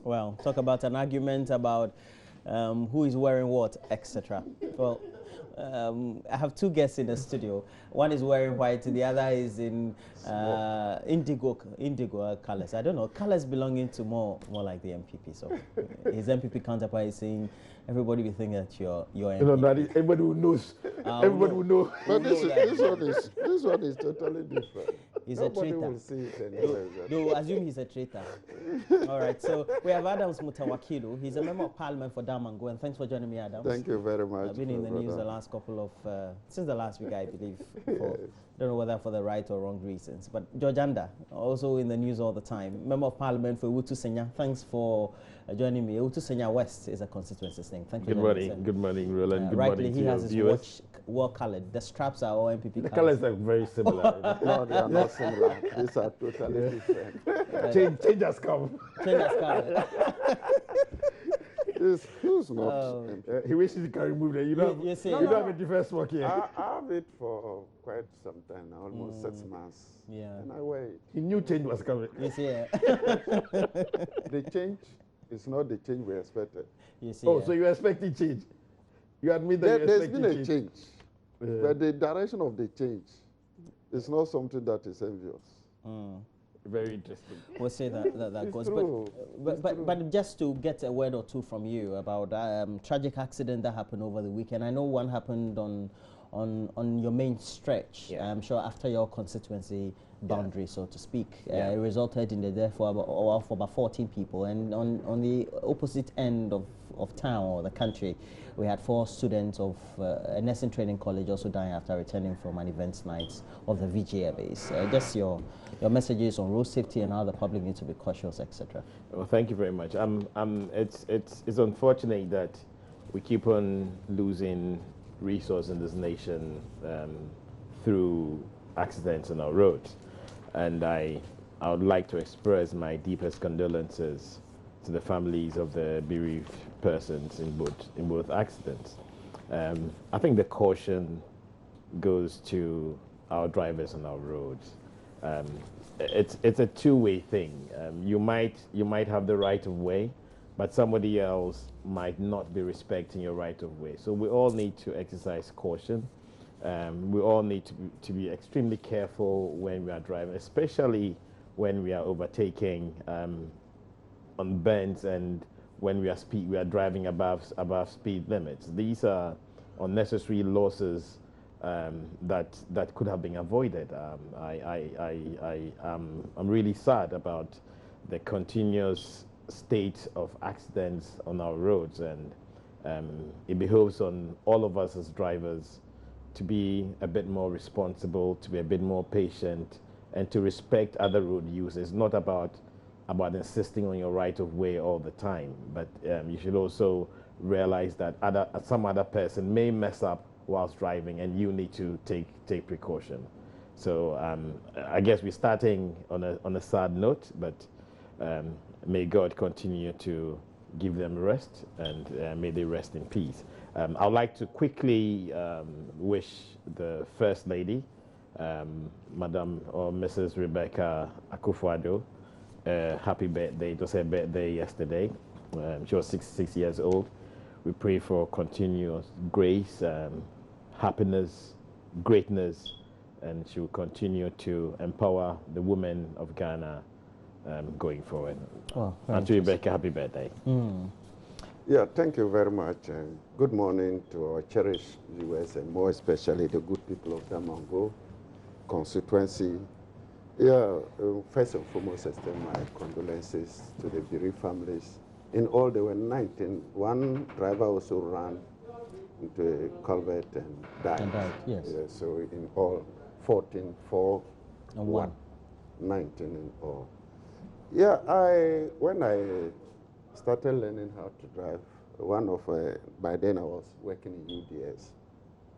Well, talk about an argument about who is wearing what, etc. Well, I have two guests in the studio. One is wearing white, the other is in indigo colors. I don't know, colors belonging to more like the MPP. So his MPP counterpart is saying everybody will think that you're MPP. You know, that is, everybody who knows. Everybody will know. But this one is totally different. He's Nobody a traitor. will see it anyway. They'll assume he's a traitor. All right, so we have Adams Mutawakilu. He's a member of parliament for Damango, and thanks for joining me, Adams. Thank you very much. I've been in the news the last couple of, since the last week, I believe. For, don't know whether for the right or wrong reasons. But George Anda, also in the news all the time. Member of parliament for Ewutu Senya. Thanks for joining me. Ewutu Senya West is a constituency thing. Thank you. Good morning. Good morning, Roland. Good rightly, morning to he has your his viewers. watch well colored. The straps are all MPP The colors. colors are very similar. No, they are not similar. These are totally different. Change has come. Change has come. Who's not? He wishes he can remove it. You don't have a different smoke here. I have it for quite some time now, almost 6 months. Yeah. And I wait. He knew change was coming. Yes, yeah. The change is not the change we expected. Yes, Oh, yeah. so you're expecting change? You admit that you're There's expecting been a change? but the direction of the change is not something that is envious. Very interesting. We'll say that goes. True. But just to get a word or two from you about tragic accident that happened over the weekend. I know one happened on your main stretch. Yeah. I'm sure after your constituency boundary, so to speak. It resulted in the death for about 14 people. And on the opposite end of town or the country, we had 4 students of a nursing training college also dying after returning from an events night of the VGA base. Just your messages on road safety and how the public needs to be cautious, etc. Well, thank you very much. It's unfortunate that we keep on losing resource in this nation through accidents on our roads, and I would like to express my deepest condolences to the families of the bereaved persons in both accidents. I think the caution goes to our drivers on our roads. It's a two-way thing. You might have the right of way, but somebody else might not be respecting your right of way. So we all need to exercise caution. We all need to be extremely careful when we are driving, especially when we are overtaking on bends and when we are driving above speed limits. These are unnecessary losses that could have been avoided. I'm really sad about the continuous state of accidents on our roads, and it behoves on all of us as drivers to be a bit more responsible, to be a bit more patient, and to respect other road users. It's not about insisting on your right of way all the time, but you should also realize that some other person may mess up whilst driving, and you need to take precaution. So I guess we're starting on a sad note, but may God continue to give them rest, and may they rest in peace. I would like to quickly wish the First Lady, Madam or Mrs. Rebecca Akufo-Addo, happy birthday. It was her birthday yesterday. She was 66 years old. We pray for continuous grace, happiness, greatness, and she will continue to empower the women of Ghana going forward. Oh, and to Rebecca, happy birthday. Yeah, thank you very much. Good morning to our cherished viewers, and more especially the good people of Damango constituency. Yeah, first and foremost, I extend my condolences to the bereaved families. In all, there were 19. One driver also ran into a culvert and died. Yes. Yeah, so in all, 14, 4, and 1. 19 in all. Yeah, when I started learning how to drive, by then I was working in UDS.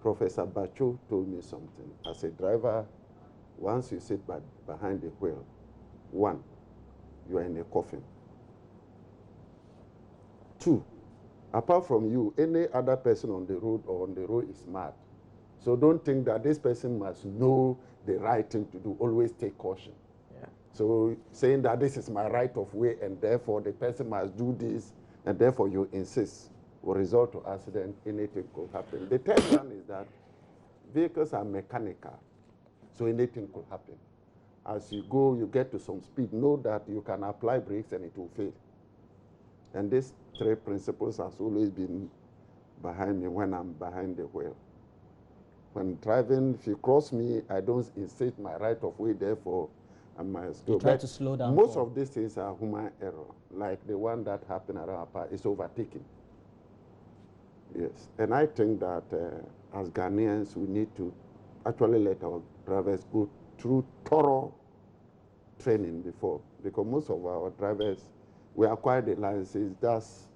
Professor Bacho told me something. As a driver, once you sit behind the wheel, 1, you are in a coffin. 2, apart from you, any other person on the road is mad. So don't think that this person must know the right thing to do. Always take caution. Yeah. So saying that this is my right of way and therefore the person must do this and therefore you insist will result to accident, anything could happen. The third one is that vehicles are mechanical, so anything could happen. As you go, you get to some speed, know that you can apply brakes and it will fail. And these three principles has always been behind me when I'm behind the wheel. When driving, if you cross me, I don't insist my right of way, therefore I must go. You try to slow down. Most of these things are human error, like the one that happened around Apa is overtaking. Yes, and I think that as Ghanaians, we need to actually let our drivers go through thorough training before, because most of our drivers, we acquire the licenses. That's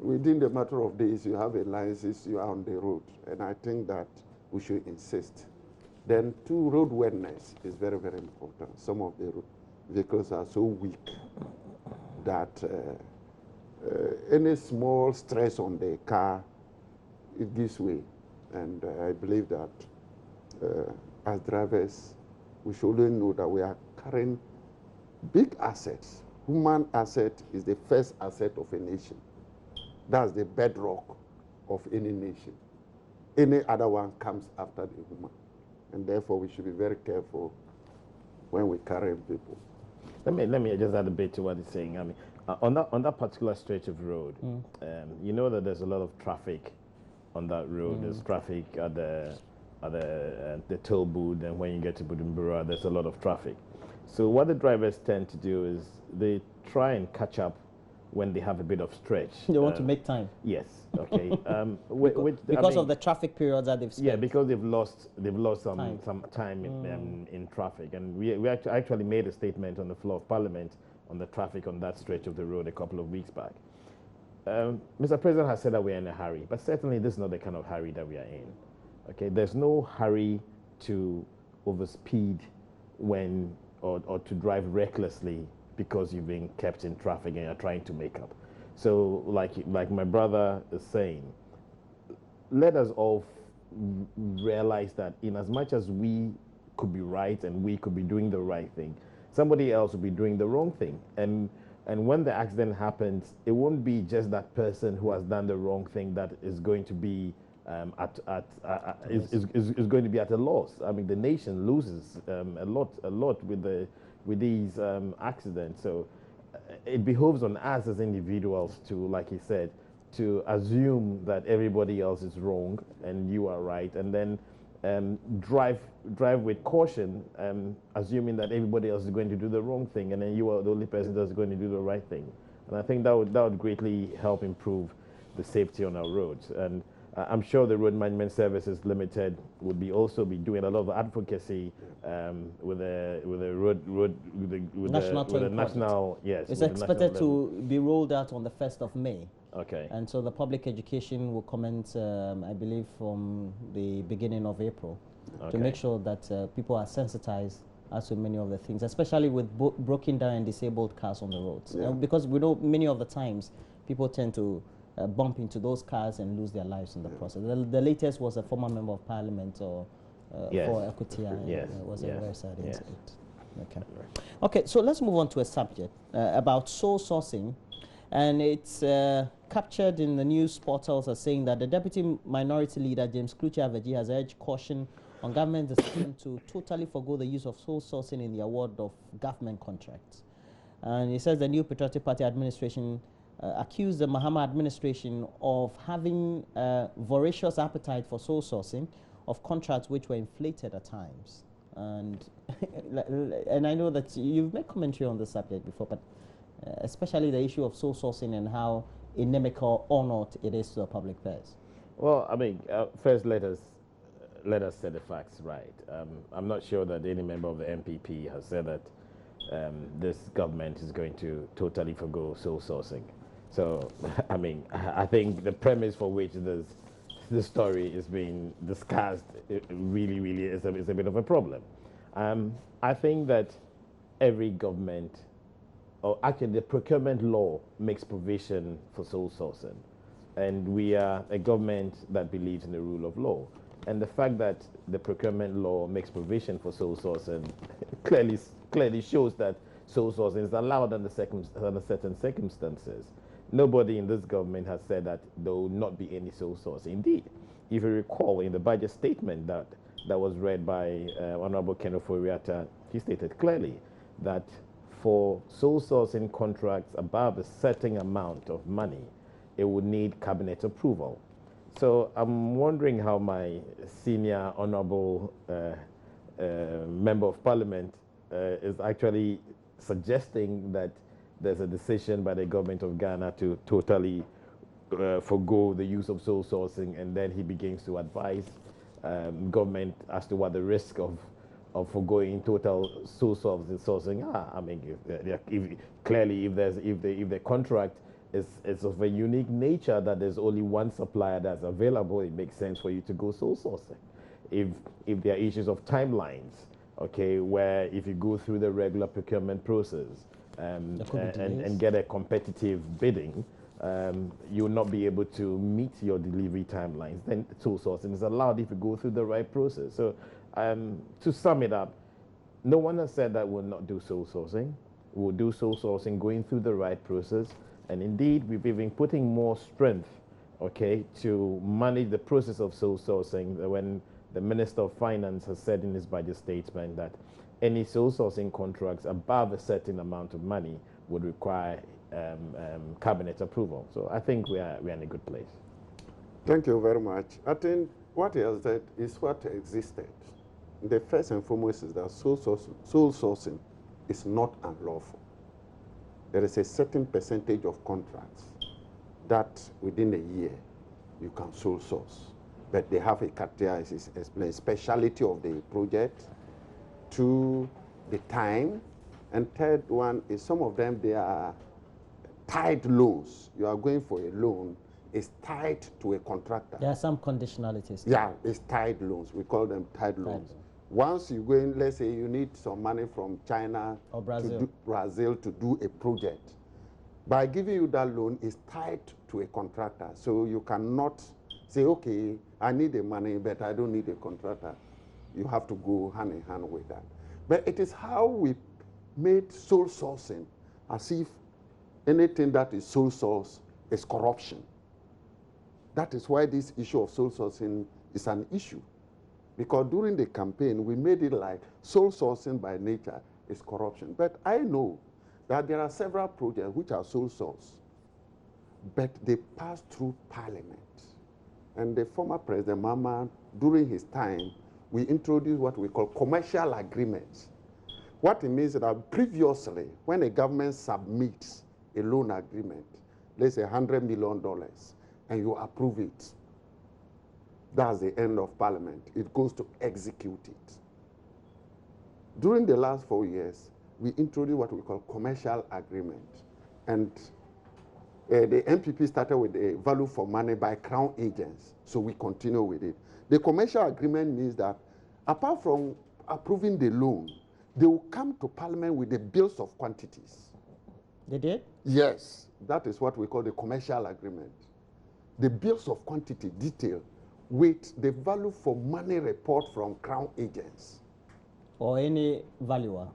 within the matter of days, you have a license, you are on the road, and I think that we should insist. Then, too, roadworthiness is very, very important. Some of the vehicles are so weak that any small stress on the car, it gives way. And I believe that as drivers, we should only know that we are carrying big assets. Human asset is the first asset of a nation. That's the bedrock of any nation. Any other one comes after the human. And therefore, we should be very careful when we carry people. Let me just add a bit to what he's saying. I mean, on that particular stretch of road, you know that there's a lot of traffic on that road. There's traffic at the toll booth, and when you get to Bujumbura, there's a lot of traffic. So what the drivers tend to do is they try and catch up when they have a bit of stretch. They want to make time. Yes. Okay. Because of the traffic periods that they've spent. Yeah, because they've lost some time in traffic, and we actually made a statement on the floor of Parliament on the traffic on that stretch of the road a couple of weeks back. Mr. President has said that we're in a hurry, but certainly this is not the kind of hurry that we are in. Okay, there's no hurry to overspeed or to drive recklessly because you've been kept in traffic and you're trying to make up. So like my brother is saying, let us all realize that in as much as we could be right and we could be doing the right thing, somebody else will be doing the wrong thing. And when the accident happens, it won't be just that person who has done the wrong thing that is going to be is going to be at a loss. I mean, the nation loses a lot with these accidents. So it behoves on us as individuals to, like he said, to assume that everybody else is wrong and you are right, and then drive with caution, assuming that everybody else is going to do the wrong thing, and then you are the only person that's going to do the right thing. And I think that would greatly help improve the safety on our roads. And I'm sure the Road Management Services Limited would also be doing a lot of advocacy with the national. Yes, it's expected to be rolled out on the 1st of May. Okay. And so the public education will commence, I believe, from the beginning of April, to make sure that people are sensitized as to many of the things, especially with broken down and disabled cars on the roads. Yeah. Because we know many of the times people tend to bump into those cars and lose their lives in the process. The latest was a former member of parliament for Akufo-Addo. It was a very sad incident. Okay, so let's move on to a subject about soul sourcing. And it's captured in the news portals as saying that the Deputy Minority Leader, James Kluchi-Aveji, has urged caution on government's decision to totally forgo the use of soul sourcing in the award of government contracts. And he says the new Patriotic Party administration accused the Mahama administration of having a voracious appetite for soul sourcing of contracts which were inflated at times. And I know that you've made commentary on this subject before, but especially the issue of soul sourcing and how inimical or not it is to the public purse. Well, I mean, first let us set the facts right. I'm not sure that any member of the MPP has said that this government is going to totally forgo soul sourcing. So, I mean, I think the premise for which this story is being discussed really is a bit of a problem. I think that every government, or actually the procurement law, makes provision for soul sourcing. And we are a government that believes in the rule of law. And the fact that the procurement law makes provision for soul sourcing clearly shows that sole sourcing is allowed under certain circumstances. Nobody in this government has said that there will not be any sole sourcing. Indeed, if you recall in the budget statement that was read by Honorable Ken Ofori-Atta, he stated clearly that for sole sourcing contracts above a certain amount of money, it would need cabinet approval. So I'm wondering how my senior honorable member of parliament is actually suggesting that there's a decision by the government of Ghana to totally forgo the use of sole sourcing, and then he begins to advise government as to what the risk of forgoing total sole sourcing are. I mean, if the contract is of a unique nature that there's only one supplier that's available, it makes sense for you to go sole sourcing. If there are issues of timelines, okay, where if you go through the regular procurement process and get a competitive bidding, you'll not be able to meet your delivery timelines, then sole sourcing is allowed if you go through the right process. So to sum it up, no one has said that we'll not do sole sourcing. We'll do sole sourcing going through the right process. And indeed, we've been putting more strength, okay, to manage the process of sole sourcing. When the Minister of Finance has said in his budget statement that any sole sourcing contracts above a certain amount of money would require cabinet approval. So I think we are in a good place. Thank you very much. I think what he has said is what existed. The first and foremost is that sole sourcing is not unlawful. There is a certain percentage of contracts that within a year you can sole source. But they have a criteria, as is explained, speciality of the project, to the time, and third one is some of them, they are tied loans. You are going for a loan, it's tied to a contractor. There are some conditionalities. Yeah, it's tied loans. We call them tied loans. Once you go in, let's say you need some money from China or Brazil. To do a project. By giving you that loan, it's tied to a contractor. So you cannot say, okay, I need the money, but I don't need a contractor. You have to go hand in hand with that. But it is how we made sole sourcing as if anything that is sole source is corruption. That is why this issue of sole sourcing is an issue. Because during the campaign, we made it like sole sourcing by nature is corruption. But I know that there are several projects which are sole source, but they pass through Parliament. And the former President Mama, during his time, we introduced what we call commercial agreements. What it means is that previously, when a government submits a loan agreement, let's say $100 million, and you approve it, that's the end of Parliament. It goes to execute it. During the last 4 years, we introduced what we call commercial agreement. And the MPP started with a value for money by Crown agents, so we continue with it. The commercial agreement means that apart from approving the loan, they will come to Parliament with the bills of quantities. They did? Yes, that is what we call the commercial agreement. The bills of quantity detail with the value for money report from Crown agents. Or any valuer?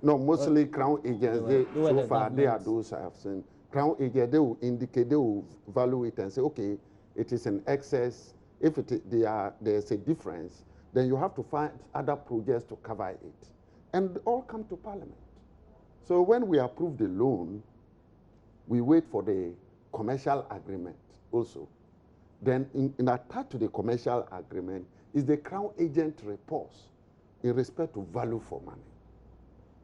No, mostly Crown agents. So far, they are those I have seen. Crown agents, they will indicate, they will value it and say, okay, it is in excess. If there's a difference, then you have to find other projects to cover it. And all come to Parliament. So when we approve the loan, we wait for the commercial agreement also. Then in attached to the commercial agreement is the Crown agent reports in respect to value for money.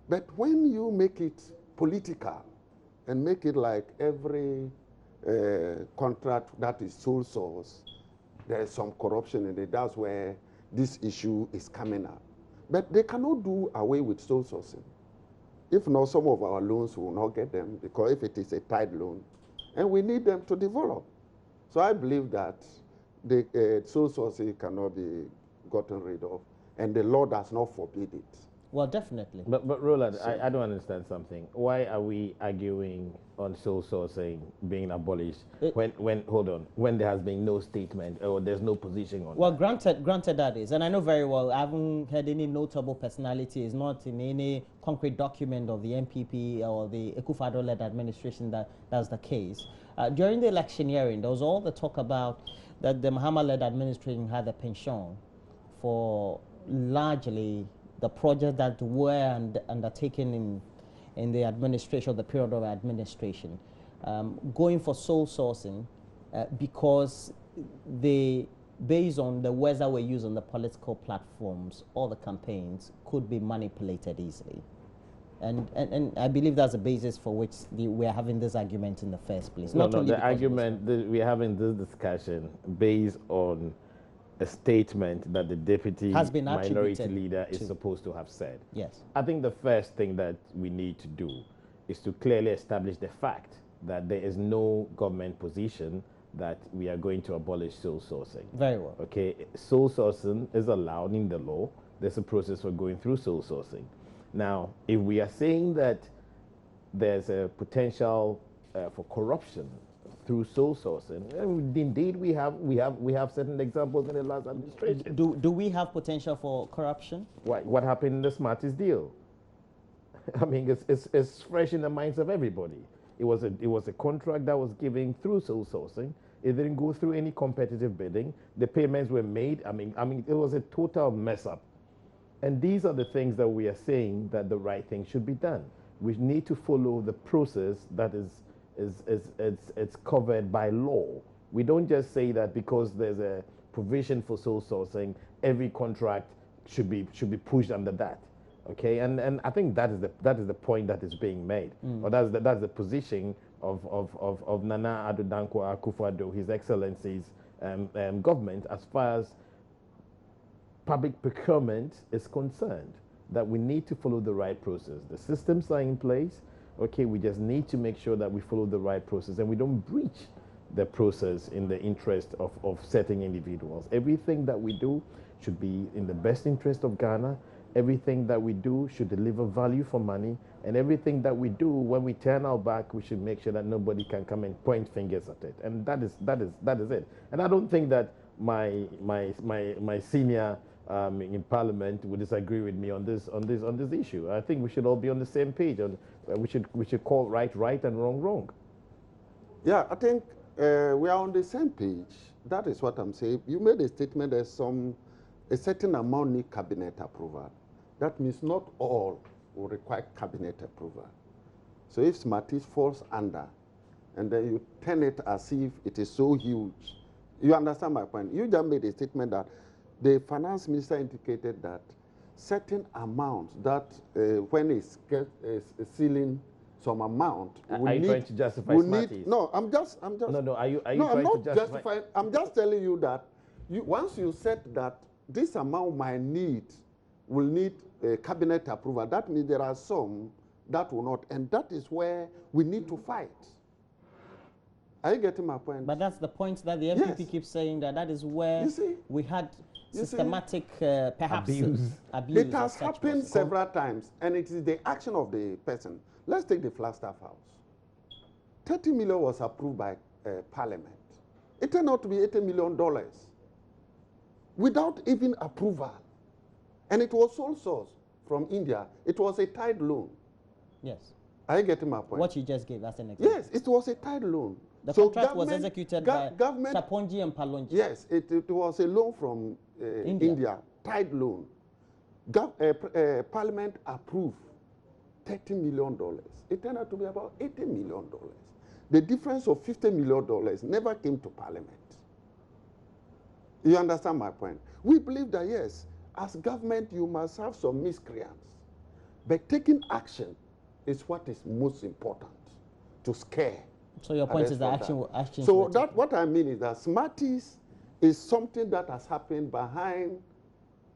But when you make it political and make it like every contract that is sole source, there is some corruption in it. That's where this issue is coming up. But they cannot do away with sole sourcing. If not, some of our loans will not get them, because if it is a tied loan, and we need them to develop. So I believe that the sole sourcing cannot be gotten rid of, and the law does not forbid it. Well, definitely. But Roland, I don't understand something. Why are we arguing on sole sourcing being abolished when there has been no statement or there's no position on well, that? granted that is, and I know very well, I haven't heard any notable personality is not in any concrete document of the MPP or the Akufo-Addo led administration that's the case. During the election hearing, there was all the talk about that the Mahama led administration had a pension for largely the projects that were undertaken in the administration, the period of administration, going for sole sourcing because based on the words that were used on the political platforms or the campaigns, could be manipulated easily. And I believe that's the basis for which we're having this argument in the first place. The argument we're having this discussion based on a statement that the deputy minority leader is supposed to have said. Yes. I think the first thing that we need to do is to clearly establish the fact that there is no government position that we are going to abolish sole sourcing. Very well. Okay, sole sourcing is allowed in the law. There's a process for going through sole sourcing. Now, if we are saying that there's a potential for corruption through sole sourcing, indeed we have certain examples in the last administration. Do we have potential for corruption? What happened in the Smarties deal? I mean, it's fresh in the minds of everybody. It was a contract that was given through sole sourcing. It didn't go through any competitive bidding. The payments were made. I mean, it was a total mess up. And these are the things that we are saying that the right thing should be done. We need to follow the process that it's covered by law. We don't just say that because there's a provision for sole sourcing, every contract should be pushed under that. Okay, and I think that is the point that is being made, or that's the position of Nana Addo Dankwa Akufo-Addo, His Excellency's government, as far as public procurement is concerned. That we need to follow the right process. The systems are in place. Okay, we just need to make sure that we follow the right process and we don't breach the process in the interest of certain individuals. Everything that we do should be in the best interest of Ghana. Everything that we do should deliver value for money, and everything that we do, when we turn our back, we should make sure that nobody can come and point fingers at it. And that is it. And I don't think that my senior in Parliament would disagree with me on this issue. I think we should all be on the same page. We should call right and wrong. Yeah, I think we are on the same page. That is what I'm saying. You made a statement that a certain amount need cabinet approval. That means not all will require cabinet approval. So if Smarties falls under, and then you turn it as if it is so huge, you understand my point. You just made a statement that the finance minister indicated that certain amounts that when it's sealing some amount, are you trying to justify Smarties? No, I'm just. No. Are you no, trying I'm not to justify? I'm just telling you that once you said that this amount will need cabinet approval, that means there are some that will not, and that is where we need to fight. Are you getting my point? But that's the point that the MPP keeps saying, that is where we had systematic, perhaps abuse. It has happened several times, and it is the action of the person. Let's take the Flagstaff House. 30 million was approved by Parliament. It turned out to be $80 million without even approval. And it was sole source from India. It was a tied loan. Yes. Are you getting my point? What you just gave, that's an example. Yes, it was a tied loan. The contract was executed by Shaponji and Palonji. Yes, it was a loan from India, tied loan. Parliament approved $30 million. It turned out to be about $80 million. The difference of $50 million never came to Parliament. You understand my point? We believe that, yes, as government, you must have some miscreants. But taking action is what is most important, to scare. So your point is that action. So what I mean is that Smarties is something that has happened behind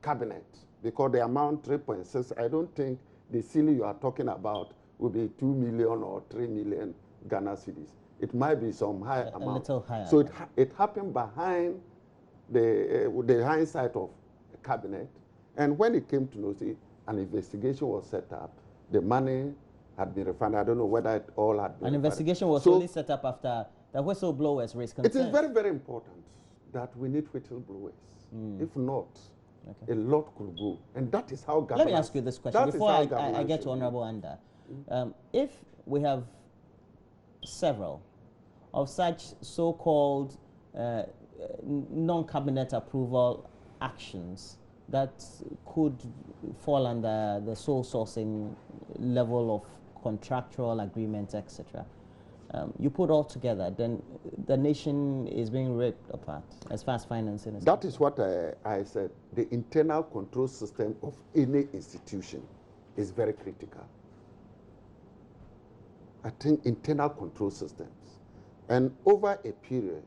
cabinet, because the amount 3.6, I don't think the ceiling you are talking about will be 2 million or 3 million Ghana cedis. It might be some high amount. A little higher. So it happened behind the hindsight of the cabinet, and when it came to notice, an investigation was set up. The money had been refunded. I don't know whether it all had been An investigation was only set up after the whistleblowers raised concerns. It is very, very important that we need whistleblowers. If not, a lot could go. And that is how government... Let me ask you this question before I get to Honorable Anda. If we have several of such so-called non-cabinet approval actions that could fall under the sole sourcing level of contractual agreements, etc., you put all together, then the nation is being ripped apart as far as financing is concerned. That is what I said. The internal control system of any institution is very critical. I think internal control systems. And over a period,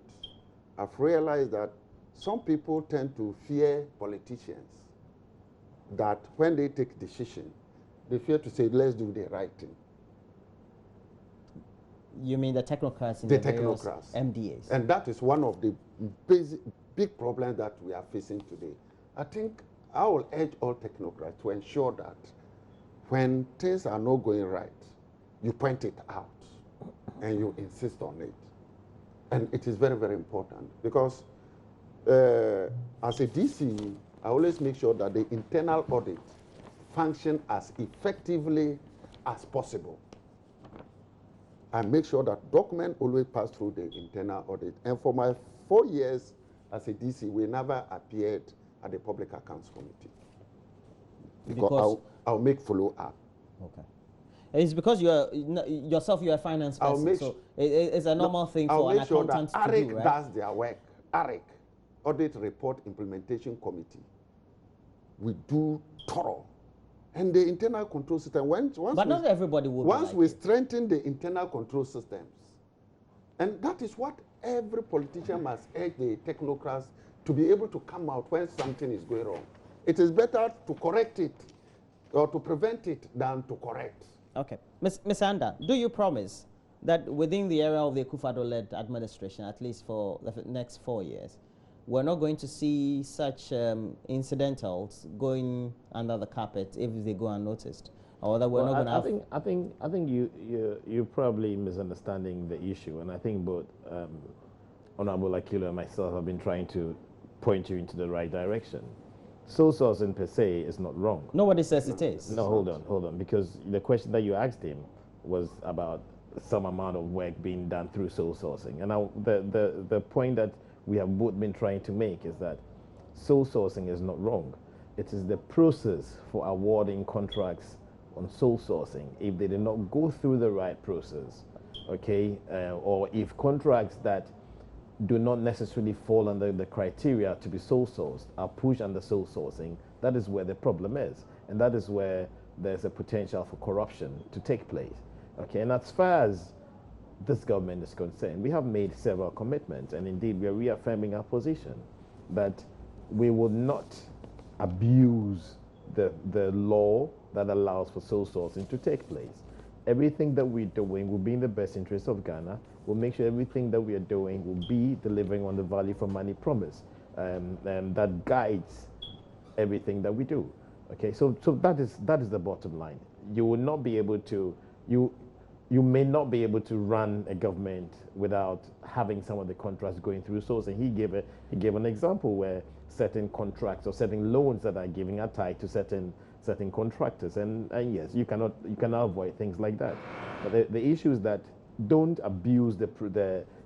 I've realized that some people tend to fear politicians, that when they take decision, they fear to say, let's do the right thing. You mean the technocrats in the technocrats. MDAs? And that is one of the big problems that we are facing today. I think I will urge all technocrats to ensure that when things are not going right, you point it out and you insist on it. And it is very, very important because as a DC, I always make sure that the internal audit function as effectively as possible. I make sure that documents always pass through the internal audit. And for my 4 years as a DC, we never appeared at the Public Accounts Committee. Because I'll make follow-up. Okay. It's because you're a finance person, so it's a normal thing for an accountant to do, right? I'll make sure that ARIC does their work. ARIC, Audit Report Implementation Committee. We do thorough. And the internal control system, but not everybody will. Once we strengthen the internal control systems, and that is what every politician must urge the technocrats to be able to come out when something is going wrong. It is better to correct it or to prevent it than to correct. Okay. Ms. Anda, do you promise that within the era of the Akufo-Addo-led administration, at least for the next 4 years, we're not going to see such incidentals going under the carpet if they go unnoticed, or that we're not going to have? I think you're probably misunderstanding the issue, and I think both Honorable Akilu and myself have been trying to point you into the right direction. Sole sourcing per se is not wrong. Nobody says it is. No, hold on, because the question that you asked him was about some amount of work being done through sole sourcing, and now the point that we have both been trying to make is that sole sourcing is not wrong. It is the process for awarding contracts on sole sourcing. If they did not go through the right process, okay, or if contracts that do not necessarily fall under the criteria to be sole sourced are pushed under sole sourcing, that is where the problem is. And that is where there's a potential for corruption to take place. Okay, and as far as this government is concerned, we have made several commitments, and indeed we are reaffirming our position that we will not abuse the law that allows for sole sourcing to take place. Everything that we're doing will be in the best interest of Ghana. We'll make sure everything that we are doing will be delivering on the value for money promise, and that guides everything that we do. Okay, so that is the bottom line. You will not be able to you may not be able to run a government without having some of the contracts going through sourcing. He gave an example where certain contracts or certain loans that are giving are tied to certain contractors, and yes, you cannot avoid things like that. But the issue is that don't abuse the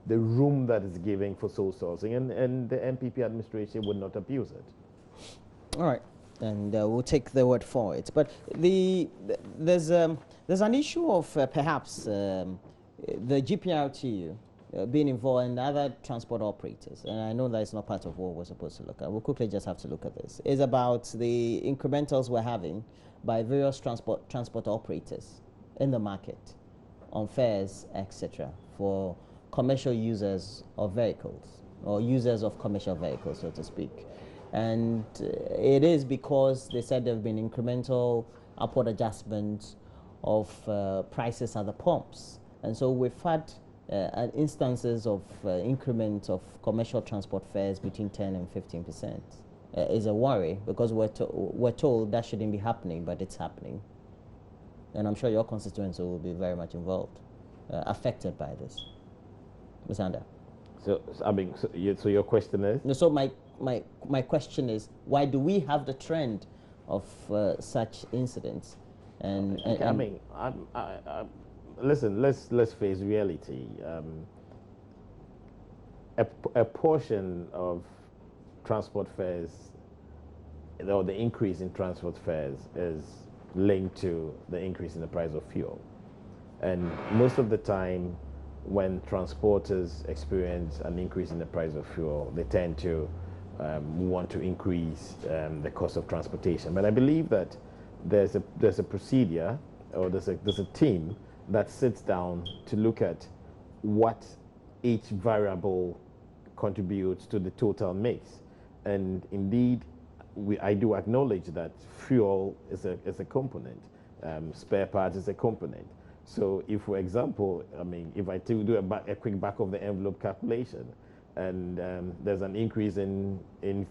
room that is giving for sole sourcing, and the MPP administration would not abuse it. All right, and we'll take the word for it. But there's an issue of perhaps the GPRTU being involved and other transport operators, and I know that it's not part of what we're supposed to look at. We'll quickly just have to look at this. It's about the incrementals we're having by various transport operators in the market on fares, etc., for commercial users of vehicles, or users of commercial vehicles, so to speak. And it is because they said there have been incremental upward adjustments of prices at the pumps. And so we've had instances of increment of commercial transport fares between 10 and 15%. is a worry, because we're told that shouldn't be happening, but it's happening. And I'm sure your constituents will be very much involved, affected by this. Ms. Anda. So I mean, so your question is? No, so my question is, why do we have the trend of such incidents? And I mean, listen, let's face reality. A portion of transport fares, or the increase in transport fares, is linked to the increase in the price of fuel. And most of the time, when transporters experience an increase in the price of fuel, they tend to want to increase the cost of transportation. But I believe that there's a procedure, or there's a team that sits down to look at what each variable contributes to the total mix. And indeed, I do acknowledge that fuel is a component, spare parts is a component. So if, for example, I mean, if I do a quick back of the envelope calculation, and there's an increase in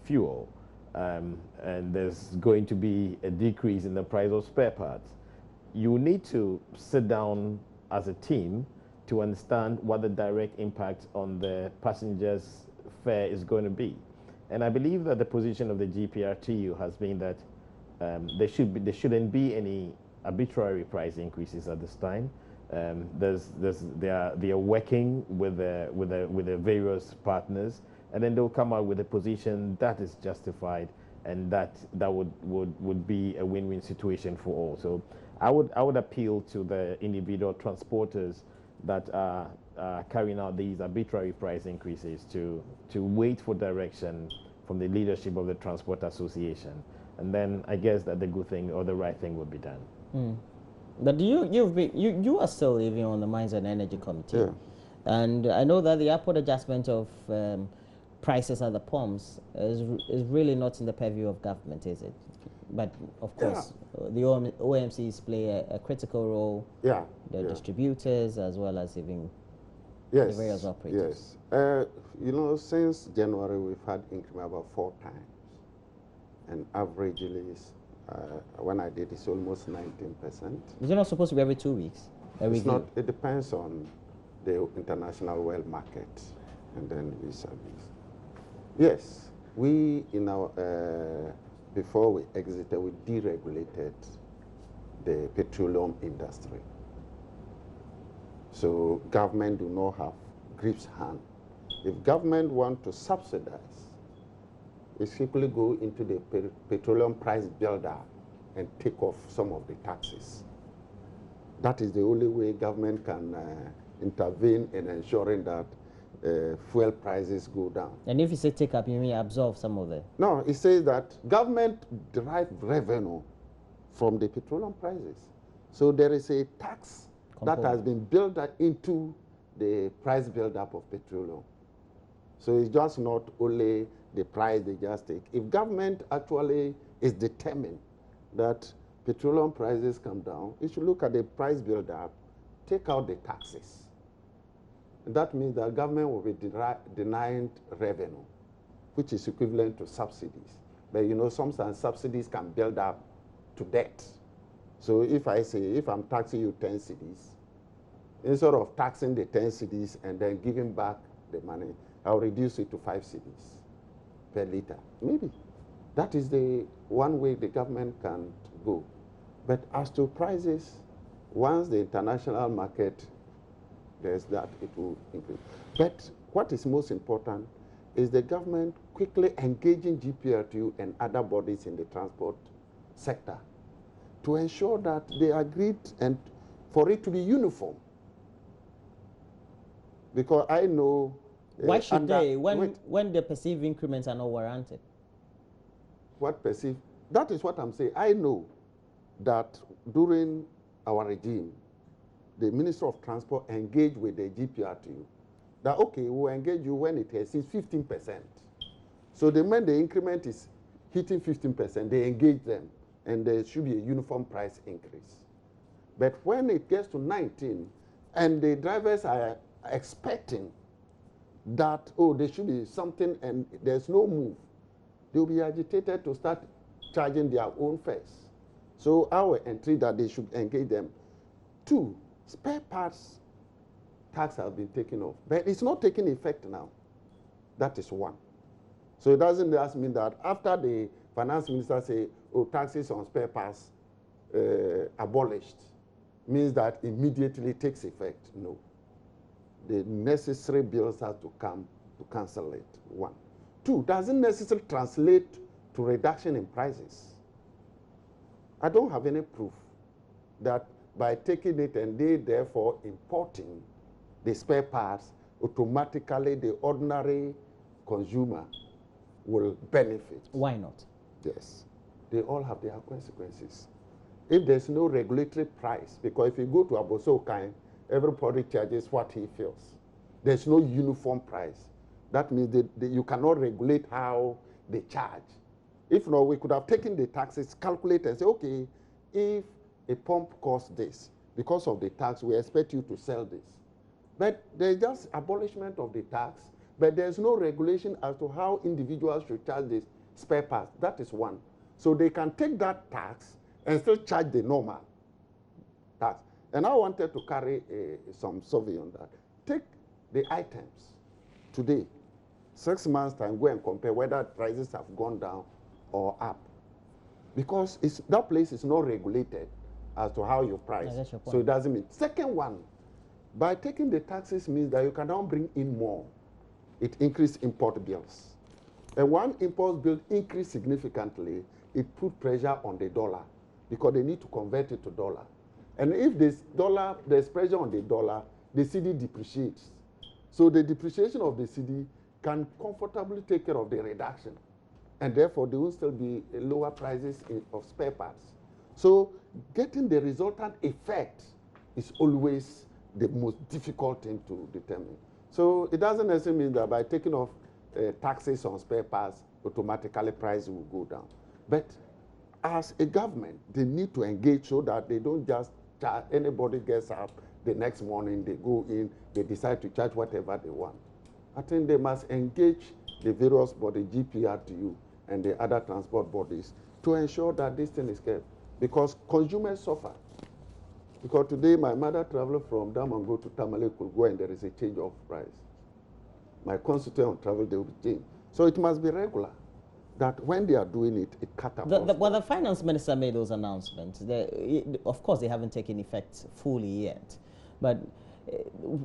fuel, and there's going to be a decrease in the price of spare parts, you need to sit down as a team to understand what the direct impact on the passengers' fare is going to be. And I believe that the position of the GPRTU has been that there shouldn't be any arbitrary price increases at this time. They are working with the various partners, and then they'll come out with a position that is justified, and that would be a win-win situation for all. So I would appeal to the individual transporters that are carrying out these arbitrary price increases to wait for direction from the leadership of the Transport Association, and then I guess that the good thing or the right thing would be done. But you are still living on the Mines and Energy Committee, and I know that the upward adjustment of prices at the pumps is really not in the purview of government, is it? But of course, the OMCs play a critical role. The distributors, as well as even the various operators. Yes. You know, since January, we've had increment about 4 times, and averagely, when I did, it's almost 19%. Is it not supposed to be every 2 weeks? It's not. It depends on the international oil market, and then we service. Yes, we in our before we exited, we deregulated the petroleum industry. So government do not have grip's hand. If government want to subsidize, it simply go into the petroleum price builder and take off some of the taxes. That is the only way government can intervene in ensuring that fuel prices go down. And if you say take up, you mean absorb some of it? No, it says that government derive revenue from the petroleum prices. So there is a tax that has been built into the price build-up of petroleum. So it's just not only the price they just take. If government actually is determined that petroleum prices come down, it should look at the price build-up, take out the taxes. That means that government will be denying revenue, which is equivalent to subsidies. But you know, sometimes subsidies can build up to debt. So if I say, if I'm taxing you 10 cedis, instead of taxing the 10 cedis and then giving back the money, I'll reduce it to 5 cedis per liter. Maybe. That is the one way the government can go. But as to prices, once the international market, there's that, it will increase. But what is most important is the government quickly engaging GPRTU and other bodies in the transport sector to ensure that they agreed and for it to be uniform. Because I know... Why should they, when the perceived increments are not warranted? What perceived? That is what I'm saying. I know that during our regime, the Minister of Transport engaged with the GPRTU that, okay, we'll engage you when it exceeds 15%. So when the increment is hitting 15%, they engage them, and there should be a uniform price increase. But when it gets to 19, and the drivers are expecting that, oh, there should be something, and there's no move, They will be agitated to start charging their own fares. So our entry that they should engage them. 2, spare parts tax has been taken off, but it's not taking effect now. That is 1. So it doesn't just mean that after the finance minister say, oh, taxes on spare parts abolished, means that immediately takes effect. No. The necessary bills have to come to cancel it, 1. 2, doesn't necessarily translate to reduction in prices. I don't have any proof that by taking it and they therefore importing the spare parts, automatically the ordinary consumer will benefit. Why not? Yes. They all have their consequences. If there's no regulatory price, because if you go to Abosokai, everybody charges what he feels. There's no uniform price. That means you cannot regulate how they charge. If not, we could have taken the taxes, calculate and say, okay, if a pump costs this, because of the tax, we expect you to sell this. But there's just abolishment of the tax, but there's no regulation as to how individuals should charge this spare parts. That is 1. So they can take that tax and still charge the normal tax. And I wanted to carry some survey on that. Take the items today, 6 months time, go and compare whether prices have gone down or up. Because that place is not regulated as to how you price. So it doesn't mean. Second one, by taking the taxes means that you can now bring in more. It increased import bills. And one import bill increased significantly, it put pressure on the dollar because they need to convert it to dollar. And if there's pressure on the dollar, the cedi depreciates. So the depreciation of the cedi can comfortably take care of the reduction. And therefore, there will still be lower prices of spare parts. So getting the resultant effect is always the most difficult thing to determine. So it doesn't necessarily mean that by taking off taxes on spare parts, automatically price will go down. But as a government, they need to engage so that they don't just charge, anybody gets up the next morning, they go in, they decide to charge whatever they want. I think they must engage the various bodies, GPRTU, and the other transport bodies to ensure that this thing is kept. Because consumers suffer. Because today my mother traveled from Damango to Tamale could go and there is a change of price. My constituent on travel, they will change. So it must be regular. That when they are doing it, it catapults. Well, the finance minister made those announcements. Of course, they haven't taken effect fully yet. But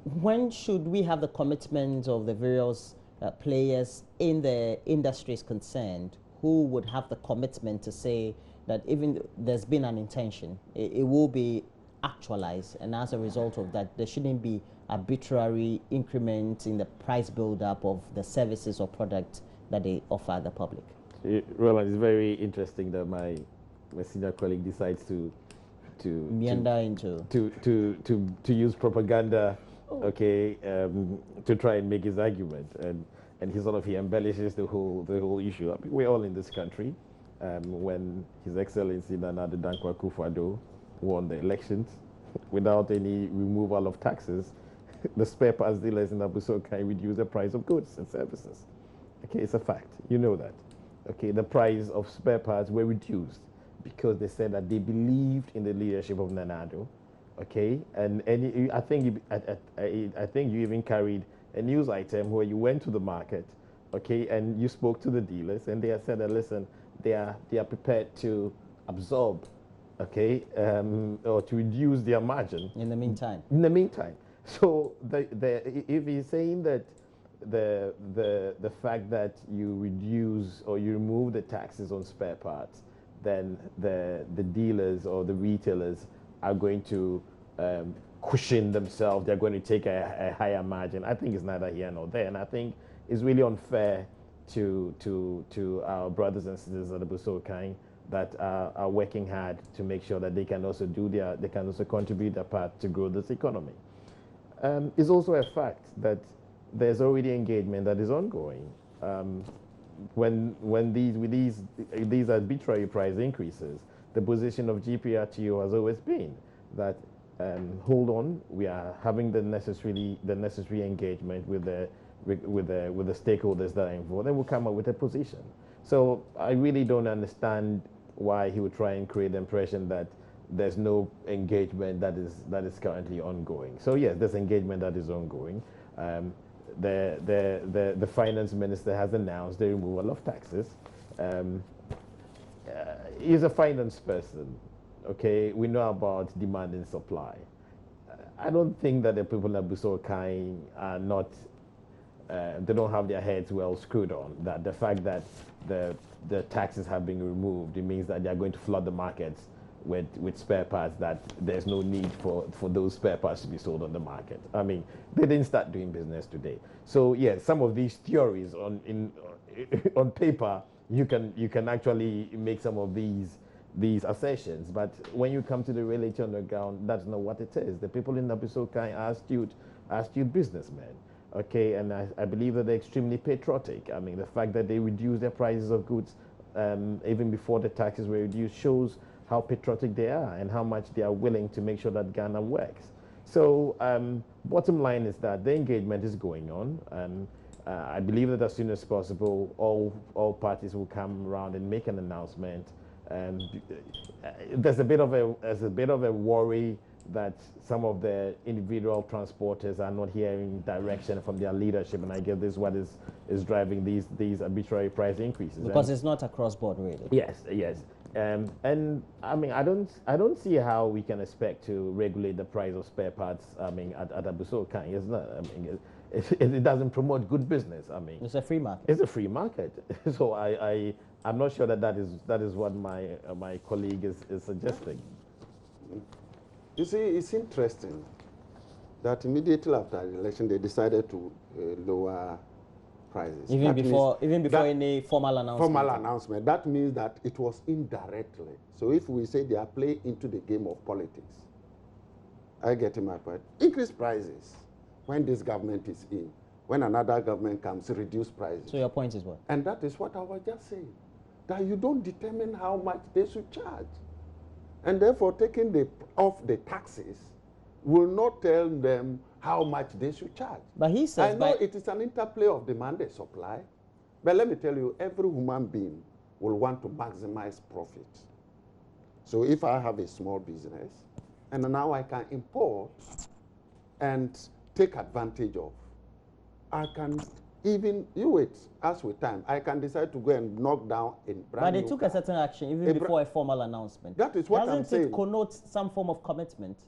when should we have the commitment of the various players in the industries concerned who would have the commitment to say that even there's been an intention, it will be actualized, and as a result of that, there shouldn't be arbitrary increment in the price build-up of the services or products that they offer the public? Roland, it's very interesting that my senior colleague decides to meander into to use propaganda, okay, to try and make his argument, and he embellishes the whole issue. I mean, we're all in this country. When His Excellency Nana Akufo-Addo won the elections without any removal of taxes, the spare parts dealers in Abuso can reduce the price of goods and services. Okay, it's a fact. You know that. Okay, the price of spare parts were reduced because they said that they believed in the leadership of Nanado. Okay, and I think you even carried a news item where you went to the market, okay, and you spoke to the dealers, and they said that listen, they are prepared to absorb, okay, or to reduce their margin in the meantime. In the meantime, so if he's saying that the fact that you reduce or you remove the taxes on spare parts, then the dealers or the retailers are going to cushion themselves. They're going to take a higher margin. I think it's neither here nor there, and I think it's really unfair to our brothers and sisters at the Busokai that are working hard to make sure that they can also contribute their part to grow this economy. It's also a fact that there's already engagement that is ongoing. When these arbitrary price increases, the position of GPRTO has always been that hold on, we are having the necessary engagement with the stakeholders that are involved, and we'll come up with a position. So I really don't understand why he would try and create the impression that there's no engagement that is currently ongoing. So yes, there's engagement that is ongoing. The finance minister has announced the removal of taxes. He's a finance person. Okay, we know about demand and supply. I don't think that the people of Busokai are not, they don't have their heads well screwed on. That the fact that the taxes have been removed, it means that they're going to flood the markets with spare parts, that there's no need for those spare parts to be sold on the market. I mean, they didn't start doing business today. So yeah, some of these theories on paper, you can actually make some of these assertions, but when you come to the reality on the ground, that's not what it is. The people in Nabusokai are astute businessmen, okay, and I believe that they're extremely patriotic. I mean, the fact that they reduce their prices of goods even before the taxes were reduced shows how patriotic they are and how much they are willing to make sure that Ghana works. So bottom line is that the engagement is going on, and I believe that as soon as possible, all parties will come around and make an announcement. There's a bit of a worry that some of the individual transporters are not hearing direction from their leadership, and I guess this is what is driving these arbitrary price increases. Because it's not across board, really. Yes, yes. And I mean, I don't see how we can expect to regulate the price of spare parts. I mean, at Abusokan, it's not. I mean, it doesn't promote good business. I mean, it's a free market. It's a free market. So I'm not sure that is what my colleague is suggesting. You see, it's interesting that immediately after the election they decided to lower prices. Even before any formal announcement. Formal announcement. That means that it was indirectly. So if we say they are playing into the game of politics, I get my point. Increase prices when this government is in. When another government comes, reduce prices. So your point is what? And that is what I was just saying. That you don't determine how much they should charge. And therefore taking off the taxes will not tell them how much they should charge. But he says, I know it is an interplay of demand and supply, but let me tell you, every human being will want to maximize profit. So if I have a small business, and now I can import and take advantage of, I can even, you wait, as with time, I can decide to go and knock down a brand new But they took a certain action even before a formal announcement. That is what I'm saying. Doesn't it connote some form of commitment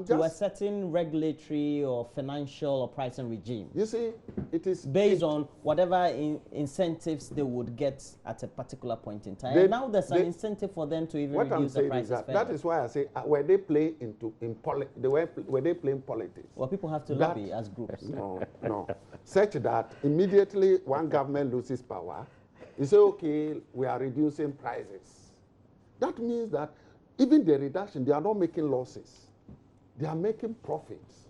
to a certain regulatory or financial or pricing regime? You see, it is based on whatever incentives they would get at a particular point in time. And now there's an incentive for them to even reduce the prices. That is why I say, were they playing were they playing politics? Well, people have to lobby as groups. No. Such that immediately one government loses power, you say, okay, we are reducing prices. That means that even the reduction, they are not making losses. They are making profits.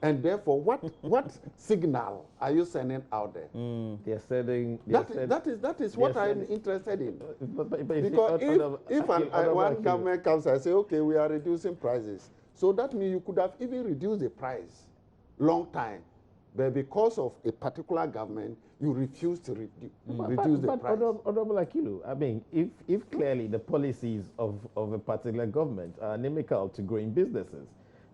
And therefore, what signal are you sending out there? They're sending. That is what I'm interested in. Because if one government comes and say, okay, we are reducing prices, so that means you could have even reduced the price long time. But because of a particular government, you refuse to reduce the price. Honorable Akilu, I mean, if clearly the policies of a particular government are inimical to growing businesses,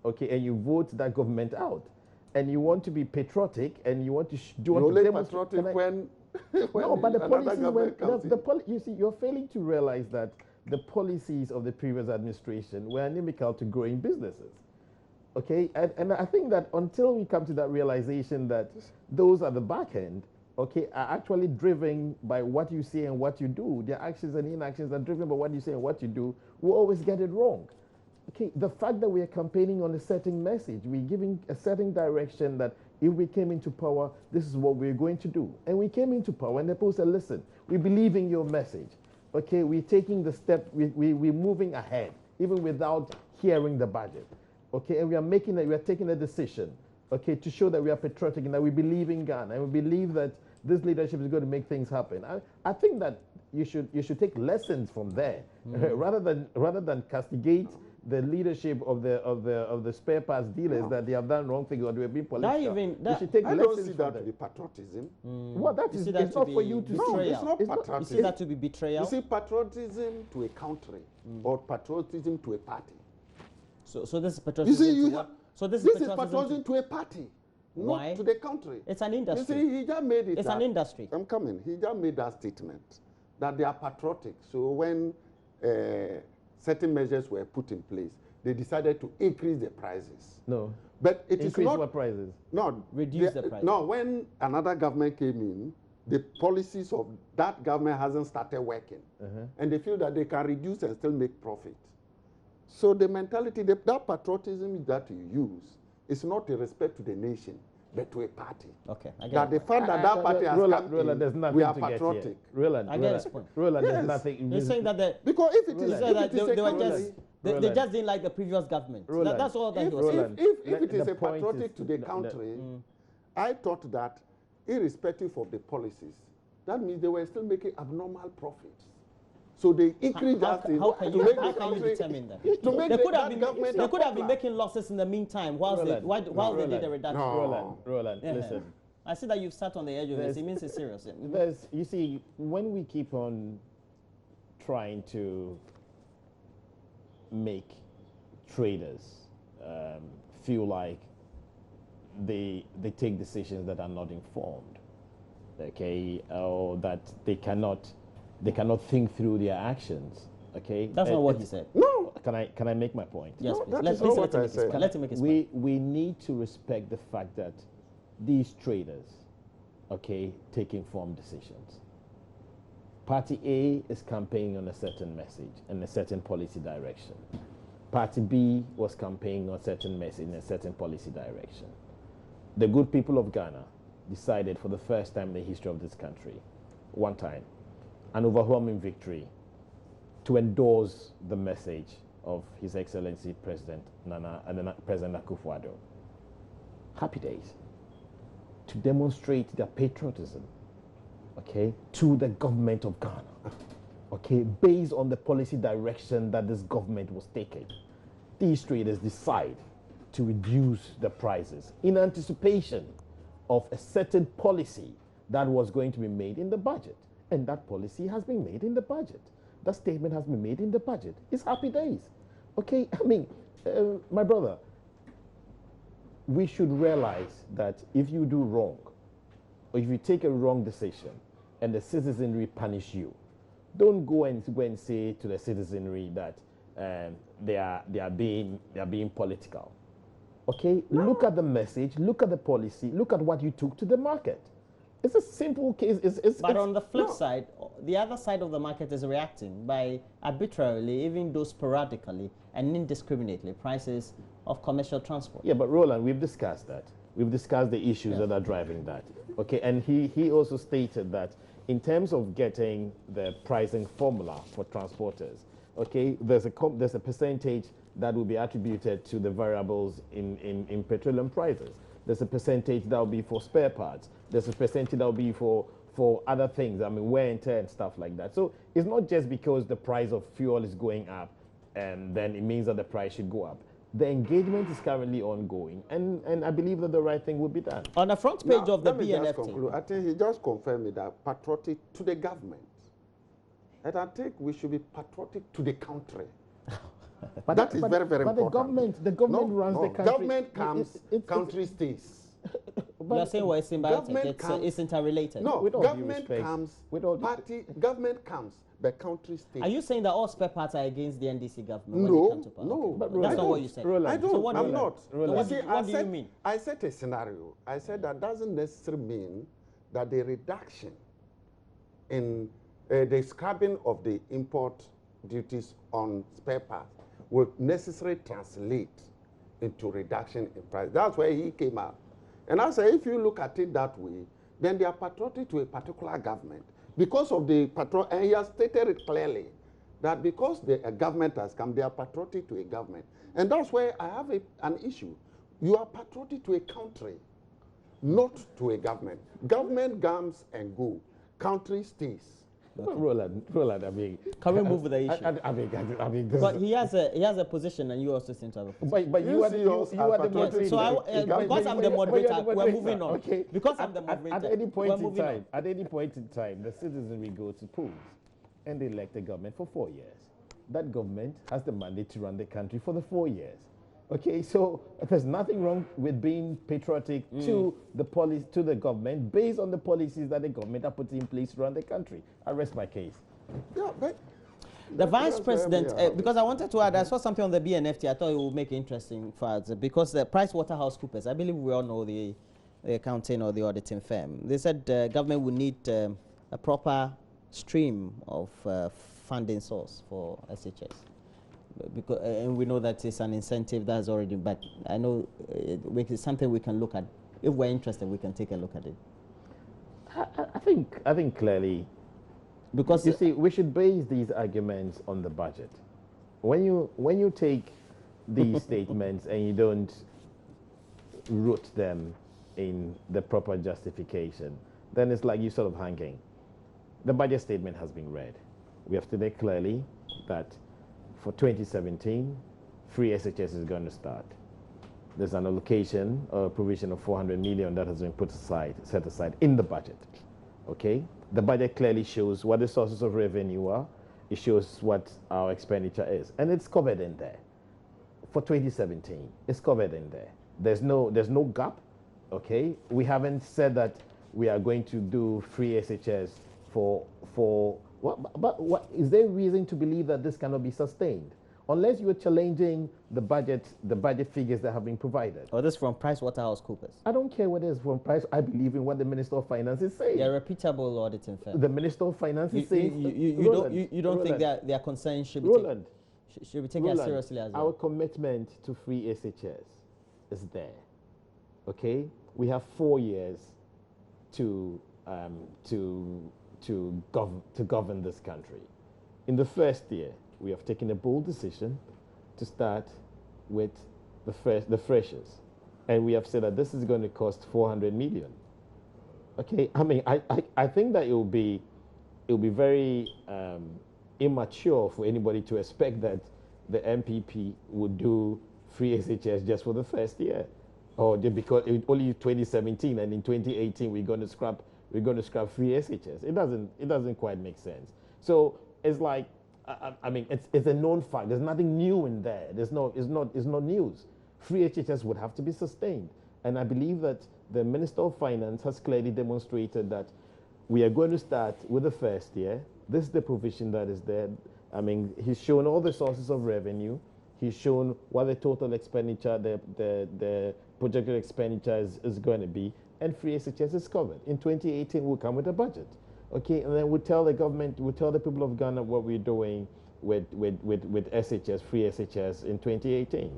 okay, and you vote that government out, and you want to be patriotic, and you want to patriotic when no, but the policies, you see, you're failing to realize that the policies of the previous administration were inimical to growing businesses. Okay, and I think that until we come to that realization that those at the back end, okay, are actually driven by what you say and what you do, their actions and inactions are driven by what you say and what you do, we'll always get it wrong. Okay, the fact that we are campaigning on a certain message, we're giving a certain direction that if we came into power, this is what we're going to do. And we came into power and the people said, listen, we believe in your message. Okay, we're taking the step, we're moving ahead, even without hearing the budget. Okay, and we are taking a decision, okay, to show that we are patriotic and that we believe in Ghana and we believe that this leadership is going to make things happen. I think that you should take lessons from there rather than castigate the leadership of the spare parts dealers that they have done wrong things or they have been political. You should take I don't see lessons that from to be them. patriotism. What that is, it's not for you to No, see. it's not You patriotism. see that to be betrayal? You see patriotism to a country or patriotism to a party. So this is patriotism. You see, to what? So this is is patriotism to a party, Why? not to the country. It's an industry. You see, he just made it. It's an industry. I'm coming. He just made that statement that they are patriotic. So when certain measures were put in place, they decided to increase the prices. No. But it Increase is not what prices? No, Reduce the price. No, when another government came in, the policies of that government hasn't started working, and they feel that they can reduce and still make profit. So the mentality, that patriotism that you use, is not a respect to the nation, but to a party. Okay, I get That the fact that that party has come Roland, there's in, nothing we are to get patriotic. here. Roland, I get his point. Roland, Yes. there's nothing. You're saying that Because if it is, they if said it that is a they were country, just they Roland. just didn't like the previous government. Roland. That's all that he was saying. Roland. if it is The a point patriotic is to the that- country, I thought that irrespective of the policies, that means they were still making abnormal profits. So they increased How that can thing you, to make the how can you country, determine that? to make They could that have been, government they could have been popular. making losses in the meantime whilst they, Roland. while they did the Roland. reduction. No. Roland, Yeah. listen. I see that you've sat on the edge of this. There's- It means it's serious. You see, when we keep on trying to make traders feel like they take decisions that are not informed, okay, or that they cannot think through their actions, okay. That's not what he said. No, Can I make my point? Yes, No, please. that Let is not what I him said. let him make his point. We need to respect the fact that these traders, okay, take informed decisions. Party A is campaigning on a certain message and a certain policy direction. Party B was campaigning on a certain message and a certain policy direction. The good people of Ghana decided for the first time in the history of this country, one time, an overwhelming victory, to endorse the message of His Excellency President President Akufo-Addo. Happy days. To demonstrate their patriotism, okay, to the government of Ghana, okay, based on the policy direction that this government was taking. These traders decide to reduce the prices in anticipation of a certain policy that was going to be made in the budget. And that policy has been made in the budget. That statement has been made in the budget. It's happy days. Okay, I mean, my brother, we should realize that if you do wrong, or if you take a wrong decision and the citizenry punish you, don't go and say to the citizenry that they are being political. Okay, look at the message, look at the policy, look at what you took to the market. It's a simple case. But on the flip side, the other side of the market is reacting by arbitrarily, even though sporadically and indiscriminately, prices of commercial transport. Yeah, but Roland, we've discussed that. We've discussed the issues that are driving that. Okay, and he also stated that in terms of getting the pricing formula for transporters, okay, there's a percentage that will be attributed to the variables in petroleum prices. There's a percentage that will be for spare parts. There's a percentage that will be for other things, I mean, wear and tear and stuff like that. So it's not just because the price of fuel is going up and then it means that the price should go up. The engagement is currently ongoing, and I believe that the right thing will be done. On the front page of the let me just BNF conclude. I think he just confirmed that patriotic to the government. And I think we should be patriotic to the country. That is very, very important. The government runs the country. Government comes, country stays. You're saying well, it's symbiotic, it's interrelated. No, With all due government respect, comes, with all due government comes, but country stays. Are you saying that all spare parts are against the NDC government? when No, they come to power? no. Okay. But That's I not what don't. you said. Roland, I don't. So what do I'm you- not. Roland. What See, do you mean? I set a scenario. I said that doesn't necessarily mean that the reduction in the scrapping of the import duties on spare parts will necessarily translate into reduction in price. That's where he came out. And I say, if you look at it that way, then they are patriotic to a particular government. Because of the and he has stated it clearly, that because the government has come, they are patriotic to a government. And that's where I have an issue. You are patriotic to a country, not to a government. Government comes and go. Country stays. Roland, I mean, can we move with the issue? I mean, but he has a position, and you also seem to have a position. But you are the moderator. Yes, so because I'm the moderator, we're moving on. Okay. Because I'm the moderator, at any point in time, the citizenry go to polls, and they elect a government for 4 years. That government has the mandate to run the country for the 4 years. Okay, so there's nothing wrong with being patriotic to the government based on the policies that the government are putting in place to run the country. I rest my case. Yeah, but the vice president, because I wanted to add, I saw something on the BNFT. I thought it would make it interesting for us because the PricewaterhouseCoopers, I believe we all know the accounting or the auditing firm. They said government would need a proper stream of funding source for SHS. Because, and we know that it's an incentive that's already, but I know it's something we can look at. If we're interested, we can take a look at it. I think clearly, because you see, we should base these arguments on the budget. When you take these statements and you don't root them in the proper justification, then it's like you sort of hanging. The budget statement has been read. We have stated clearly that for 2017, free SHS is going to start. There's an allocation or provision of 400 million that has been set aside in the budget. Okay? The budget clearly shows what the sources of revenue are. It shows what our expenditure is. And it's covered in there. For 2017, it's covered in there. There's no gap. Okay? We haven't said that we are going to do free SHS for what is there reason to believe that this cannot be sustained? Unless you are challenging the budget figures that have been provided. Or this from PricewaterhouseCoopers? I don't care what it is from Price. I believe in what the Minister of Finance is saying. They're a reputable auditing firm. The Minister of Finance is saying. You don't think that their concerns should be taken as seriously as well? Our commitment to free SHS is there. Okay, we have 4 years to govern this country. In the first year, we have taken a bold decision to start with the freshers, and we have said that this is going to cost 400 million. Okay, I mean, I think that it will be very immature for anybody to expect that the MPP would do free SHS just for the first year, or because only 2017 and in 2018 we're going to scrap free SHS. It doesn't quite make sense. So it's like, I mean, it's a known fact. There's nothing new in there. It's not news. Free SHS would have to be sustained. And I believe that the Minister of Finance has clearly demonstrated that we are going to start with the first year. This is the provision that is there. I mean, he's shown all the sources of revenue. He's shown what the total expenditure, the projected expenditure is going to be. And free SHS is covered. In 2018, we'll come with a budget. Okay, and then we'll tell the government, we'll tell the people of Ghana what we're doing with SHS, free SHS in 2018.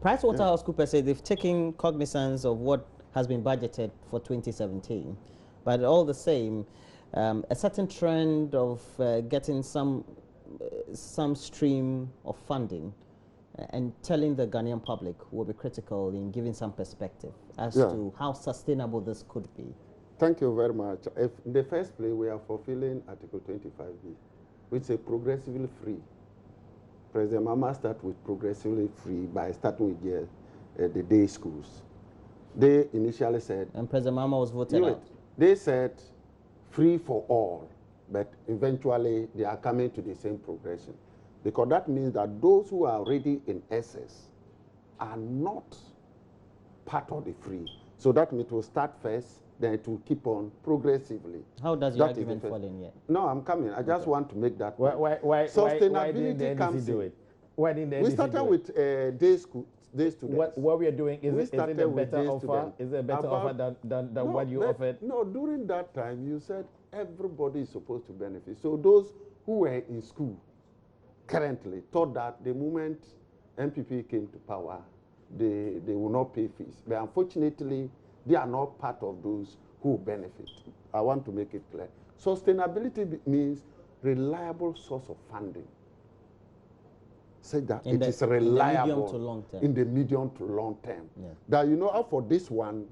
PricewaterhouseCoopers say they've taken cognizance of what has been budgeted for 2017, but all the same, a certain trend of getting some stream of funding and telling the Ghanaian public will be critical in giving some perspective as to how sustainable this could be. Thank you very much. If in the first place, we are fulfilling Article 25B, which is progressively free. President Mama started with progressively free by starting with the day schools. They initially said... And President Mama was voted out. They said free for all, but eventually they are coming to the same progression. Because that means that those who are already in SS are not part of the free. So that means it will start first, then it will keep on progressively. How does your argument fall in yet? No, I'm coming. I just want to make that point. Why Sustainability comes in. Why didn't the NDC we started with day students. What we are doing, is it a better offer? Is it a better offer than what you offered? No, during that time, you said everybody is supposed to benefit. So those who were in school currently thought that the moment MPP came to power, they will not pay fees. But unfortunately, they are not part of those who benefit. I want to make it clear. Sustainability means reliable source of funding. Say that it is reliable in the medium to long term. Yeah. That you know, for this one,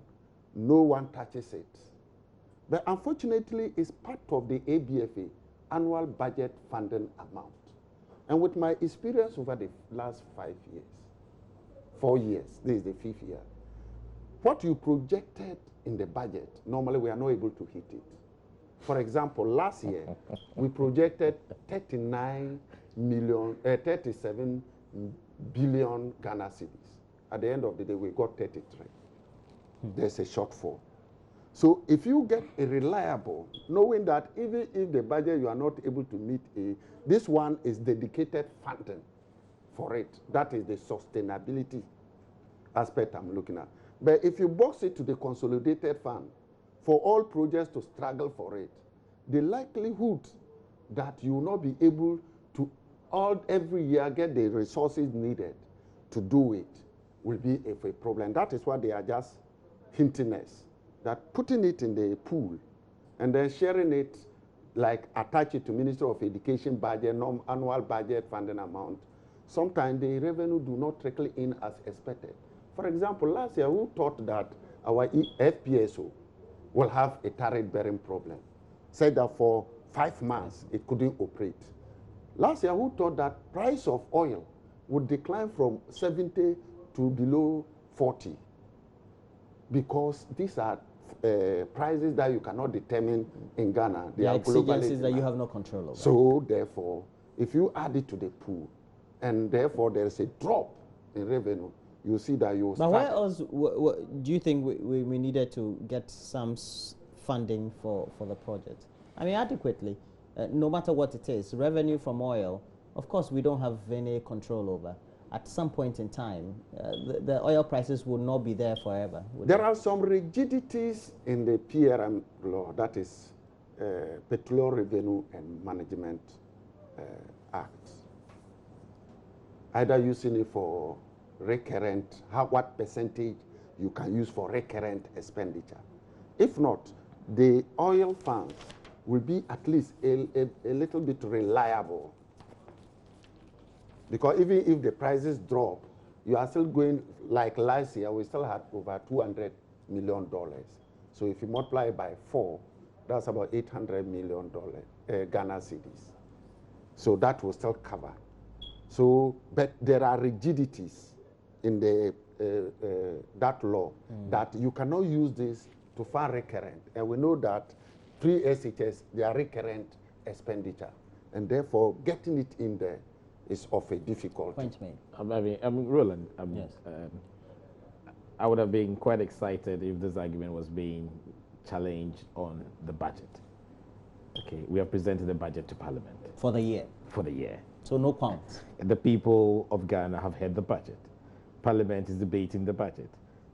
no one touches it. But unfortunately, it's part of the ABFA annual budget funding amount. And with my experience over the last 4 years, this is the 5th year, what you projected in the budget, normally we are not able to hit it. For example, last year, we projected 37 billion Ghana cedis. At the end of the day, we got 33. There's a shortfall. So if you get a reliable, knowing that even if the budget you are not able to meet, this one is dedicated funding for it. That is the sustainability aspect I'm looking at. But if you box it to the consolidated fund, for all projects to struggle for it, the likelihood that you will not be able to every year get the resources needed to do it will be a problem. That is why they are just hinting us that putting it in the pool and then sharing it, like attach it to Ministry of Education budget, annual budget funding amount, sometimes the revenue do not trickle in as expected. For example, last year who thought that our FPSO will have a turret bearing problem? Said that for 5 months it couldn't operate. Last year who thought that price of oil would decline from 70 to below 40? Because these are prices that you cannot determine in Ghana. They are exigencies that you have no control over. So therefore, if you add it to the pool, and therefore there is a drop in revenue, you see that you. But where else do you think we needed to get some funding for the project? I mean, adequately, no matter what it is, revenue from oil, of course, we don't have any control over. At some point in time, the oil prices will not be there forever. There are some rigidities in the PRM law, that is Petroleum Revenue and Management Act. Either using it for recurrent, what percentage you can use for recurrent expenditure. If not, the oil funds will be at least a little bit reliable. Because even if the prices drop, you are still going, like last year, we still had over $200 million. So if you multiply it by 4, that's about $800 million Ghana cedis. So that will still cover. So, but there are rigidities in the that law that you cannot use this to fund recurrent. And we know that free SHS, they are recurrent expenditure. And therefore, getting it in there is of a difficulty. Point made. Roland, yes. I would have been quite excited if this argument was being challenged on the budget. Okay, we have presented the budget to Parliament. For the year? For the year. So no qualms. The people of Ghana have heard the budget. Parliament is debating the budget.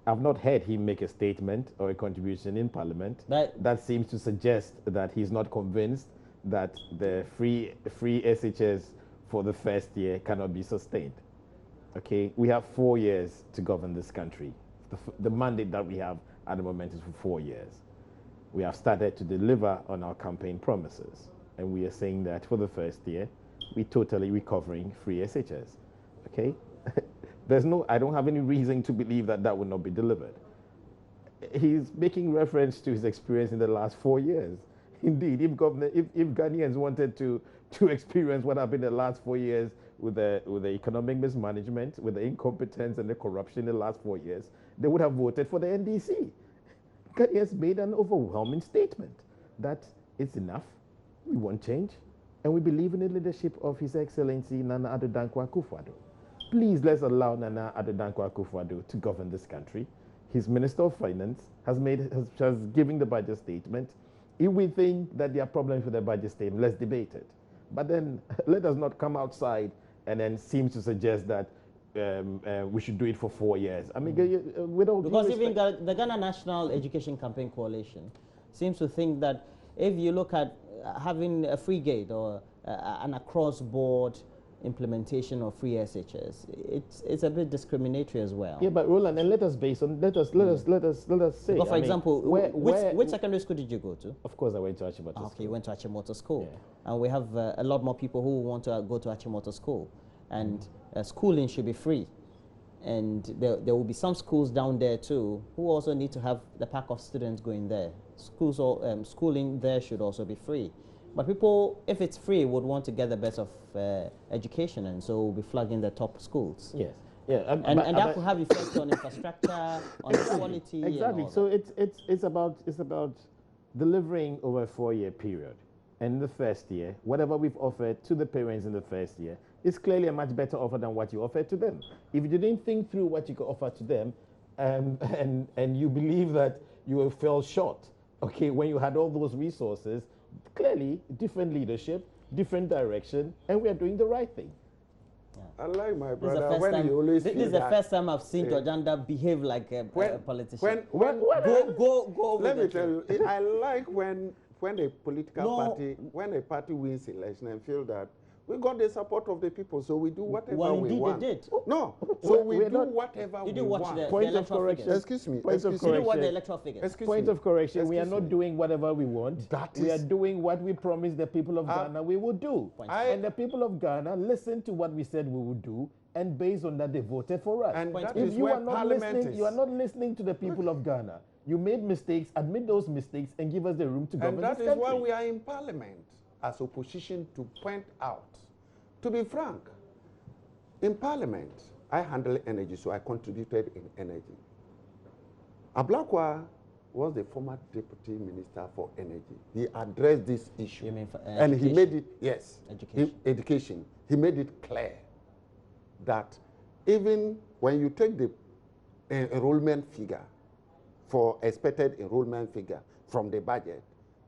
I've not heard him make a statement or a contribution in Parliament that seems to suggest that he's not convinced that the free SHS for the first year cannot be sustained. Okay, we have 4 years to govern this country. The mandate that we have at the moment is for 4 years. We have started to deliver on our campaign promises, and we are saying that for the first year, we're totally recovering free SHS. Okay, I don't have any reason to believe that that will not be delivered. He's making reference to his experience in the last 4 years. Indeed, if Ghanaians wanted to experience what happened in the last 4 years with the economic mismanagement, with the incompetence and the corruption in the last 4 years, they would have voted for the NDC. Ghanaians made an overwhelming statement that it's enough, we want change, and we believe in the leadership of His Excellency Nana Addo Akufo-Addo. Please let's allow Nana Addo Akufo-Addo to govern this country. His Minister of Finance has given the budget statement. If we think that there are problems with the budget statement, let's debate it. But then let us not come outside and then seem to suggest that we should do it for 4 years. I mean, because even the Ghana National Education Campaign Coalition seems to think that if you look at having a free gate or an across-board implementation of free SHS, it's a bit discriminatory as well. Yeah, but Roland, and let us say. Because, for example, which secondary school did you go to? Of course, I went to Achimota School. Okay, you went to Achimota School, yeah. And we have a lot more people who want to go to Achimota School, and schooling should be free. And there will be some schools down there too who also need to have the pack of students going there. Schooling there should also be free. But people, if it's free, would want to get the best of education, and so we'll be flagging the top schools. Yes. Yeah, and that could have effects on infrastructure, on quality. Exactly. And all so it's about delivering over a 4-year period. And in the first year, whatever we've offered to the parents in the first year is clearly a much better offer than what you offered to them. If you didn't think through what you could offer to them, and you believe that you will fall short, okay, when you had all those resources, clearly different leadership, different direction, and we are doing the right thing. I like my brother when he always This is the first time I've seen Georgianda behave like a politician. Let me tell you, I like when a political party, when a party wins election and feel that we got the support of the people, so we do whatever we want. They did. No, so we do whatever we want. Point of correction. Excuse me. Point of correction. You do what the electoral figures. Point of correction. We are not doing whatever we want. We are doing what we promised the people of Ghana we would do. And the people of Ghana listened to what we said we would do, and based on that, they voted for us. And that if is you are where not listening, you are not listening to the people of Ghana. You made mistakes, admit those mistakes, and give us the room to govern this country. And that is why we are in parliament as opposition to point out. To be frank, in parliament, I handle energy, so I contributed in energy. Ablakwa was the former deputy minister for energy. He addressed this issue. You mean and he made it, yes, education. He made it clear that even when you take the enrollment figure for expected enrollment figure from the budget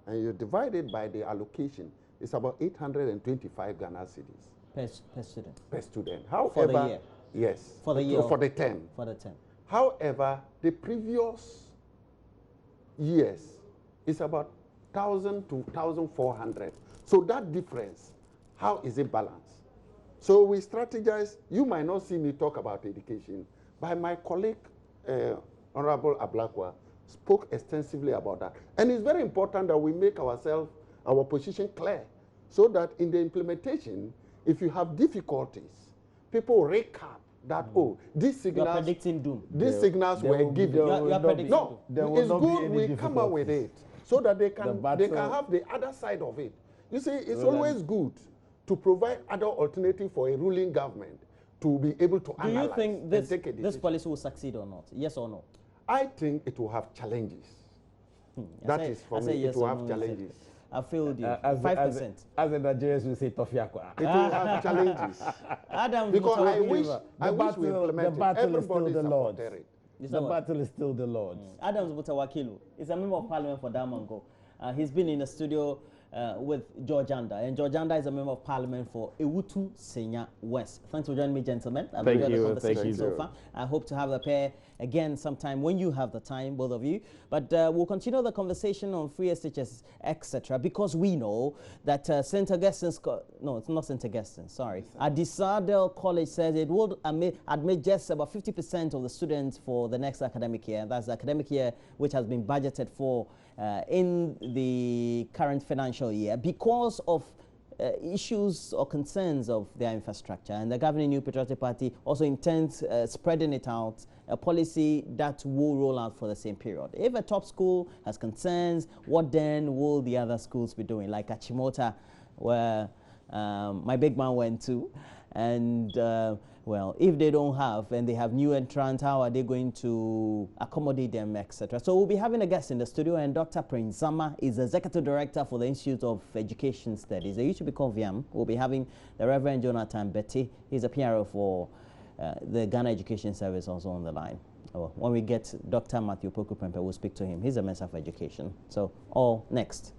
and you divide it by the allocation, it's about 825 Ghana cedis. Per student. Per student. However, for the year. Yes. For the year. For the term. For the term. However, the previous years is about 1,000 to 1,400. So that difference, how is it balanced? So we strategize. You might not see me talk about education, but my colleague, Honorable Ablakwa, spoke extensively about that. And it's very important that we make ourselves, our position clear, so that in the implementation, if you have difficulties, people recap that, these signals... You're predicting doom. These signals were given. You're predicting doom. No, it's good we come up with it, so that they can have the other side of it. You see, it's always good to provide other alternative for a ruling government to be able to analyze. Do you think this policy will succeed or not? Yes or no? I think it will have challenges. That is for me, it will have challenges. I failed you. 5%. As the Nigerians will say, Tofiakwa. It will have challenges. Adam, because I wish we implemented. The battle is still the Lord's. The battle is still the Lord's. Adams Mutawakilu is a member of parliament for Damango. He's been in the studio with Georgianda, and Georgianda is a member of parliament for Ewutu Senya West. Thanks for joining me, gentlemen. I've enjoyed the conversation so far. I hope to have the pair again sometime when you have the time, both of you. But we'll continue the conversation on free SHS, etc., because we know that St. Augustine's, no, it's not St. Augustine, sorry. Adisadel College says it will admit just about 50% of the students for the next academic year. That's the academic year which has been budgeted for in the current financial year because of issues or concerns of their infrastructure. And the governing New Patriotic Party also intends spreading it out, a policy that will roll out for the same period. If a top school has concerns, what then will the other schools be doing? Like Achimota, where my big man went to. And, well, if they don't have and they have new entrants, how are they going to accommodate them, etc.? So we'll be having a guest in the studio, and Dr. Prince Zama is Executive Director for the Institute of Education Studies. They used to be called VIAM. We'll be having the Reverend Jonathan Betty. He's a PRO for the Ghana Education Service also on the line. When we get Dr. Matthew Poku Pempe, we'll speak to him. He's a Minister for Education. So all next.